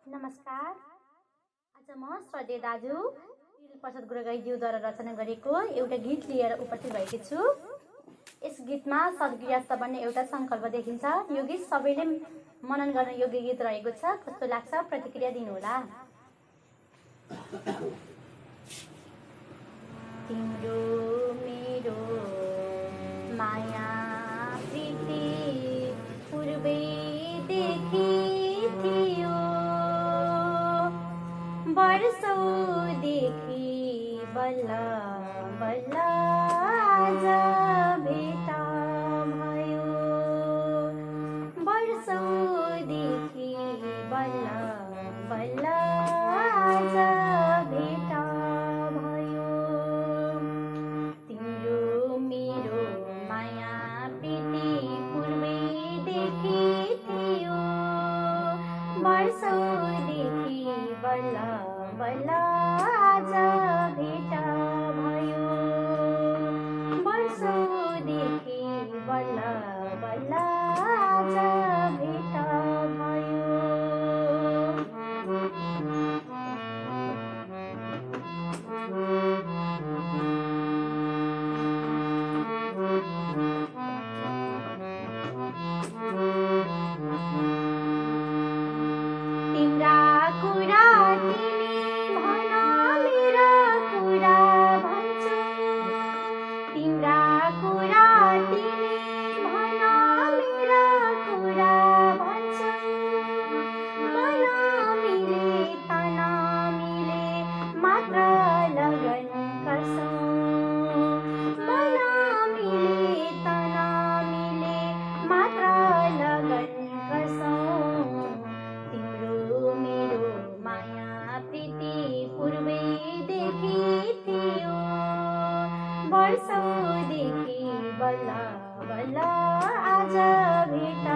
नमस्कार। आज म श्रद्धेय दाजु प्रसाद गुरुगाईज्यूद्वारा रचना गरेको एउटा गीत लिएर उपस्थित भएकी छु। यस गीतमा सद्गृहस्थ भन्ने एउटा सङ्कल्प देखिन्छ। यो गीत सबैले मनन गर्न योग्य गीत रहेको छ। कस्तो लाग्छ प्रतिक्रिया दिनुहोला। तिम्रो मेरो माया प्रीति पूर्वैदेखि थियो, वर्षौँदेखि बल्ल बल्ल आज भेट भयो, वर्षौँदेखि बल्ल बल्ल आज भेट भयो। तिम्रो मेरो माया प्रीति पूर्वैदेखि थियो, वर्षौँदेखि बल्ल बल्ल आज भेट भयो, वर्षौँदेखि बल्ल बल्ल आज भेट भयो। तिम्रा कुरा तिमी भन, मेरा कुरा भन्छु, तिम्रा कुरा तिमी भन, मेरा कुरा भन्छु। मन मिले तन मिले मात्र लगन गर्छौँ, मन मिले तन मिले मात्र लगन गर्छौँ। तिम्रो मेरो माया प्रीति पूर्वैदेखि थियो, वर्षौँदेखि बल्ल बल्ल आज भेट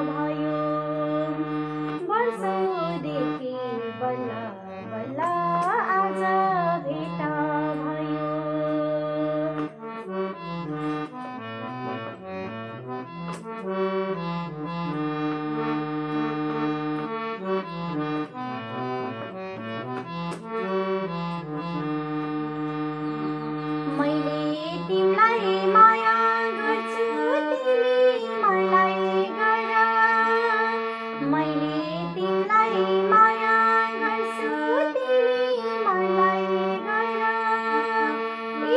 भयो, वर्षौँदेखि बल्ल बल्ल आज भेट भयो। मैले तिमीलाई माया गर्छु, तिमी मलाई गर, मैले तिमीलाई माया गर्छु, तिमी मलाई गर।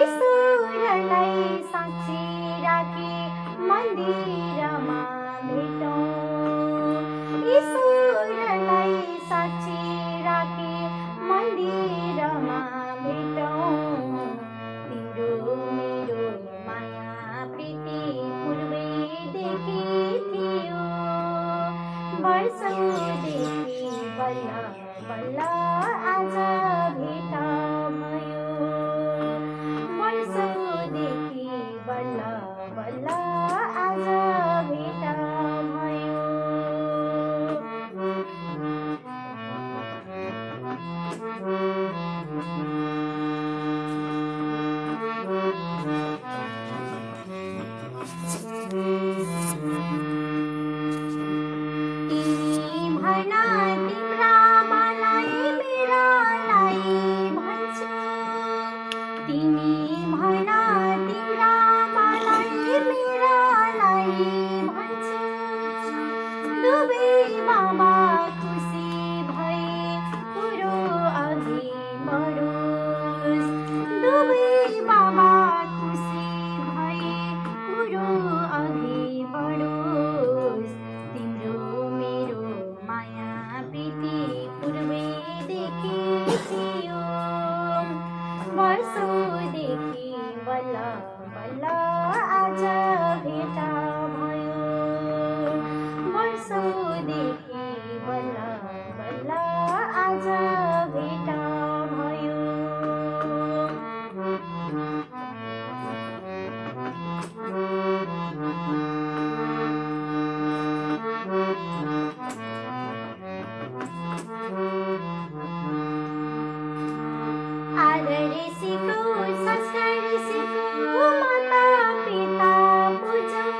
ईश्वरलाई साक्षी राखी मन्दिरमा भेटौँ, ईश्वरलाई साक्षी राखी मन्दिरमा भेटौँ। तिम्रो मेरो माया प्रीति पूर्वैदेखि थियो, वर्षौँदेखि बल्ल बल्ल आज भेट भयो, वर्षौँदेखि बल्ल बल्ल आज भेट भयो। तिमी भन तिम्रा मलाई मेरालाई भन्छु, तिमी भन तिम्रा मलाई मेरालाई भन्छु। दुवै बाबा खुसी भए कुरो अघि बढोस्, दुवै बाबा खुसी भए कुरो अघि बढोस्। तिम्रो मेरो माया प्रीति पूर्वैदेखि थियो, वर्षौँदेखि बल्ल बल्ल आज भेट भयो, वर्षौँदेखि बल्ल बल्ल आज भेट भयो। आदर सिको संस्कार सिको माता पिता पूजौँ,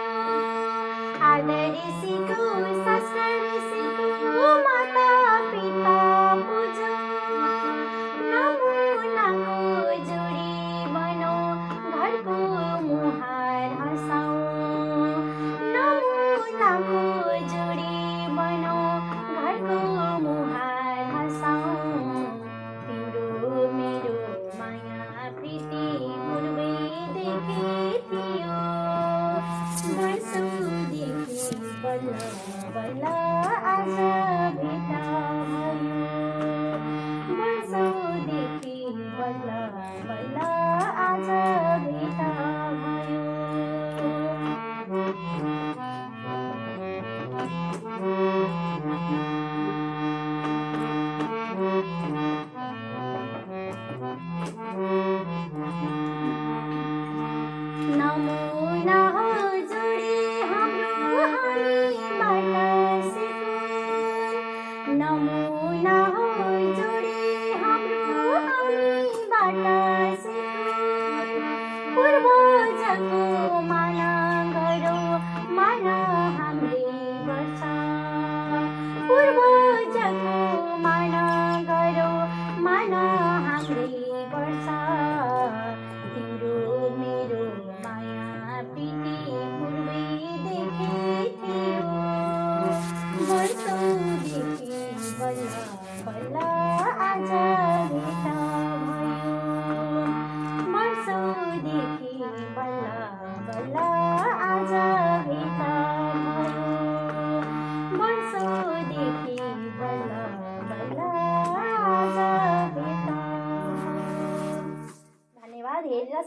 आदर सिको संस्कार सिको माता पिता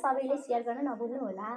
सबैले सेयर गर्न नभुल्नुहोला।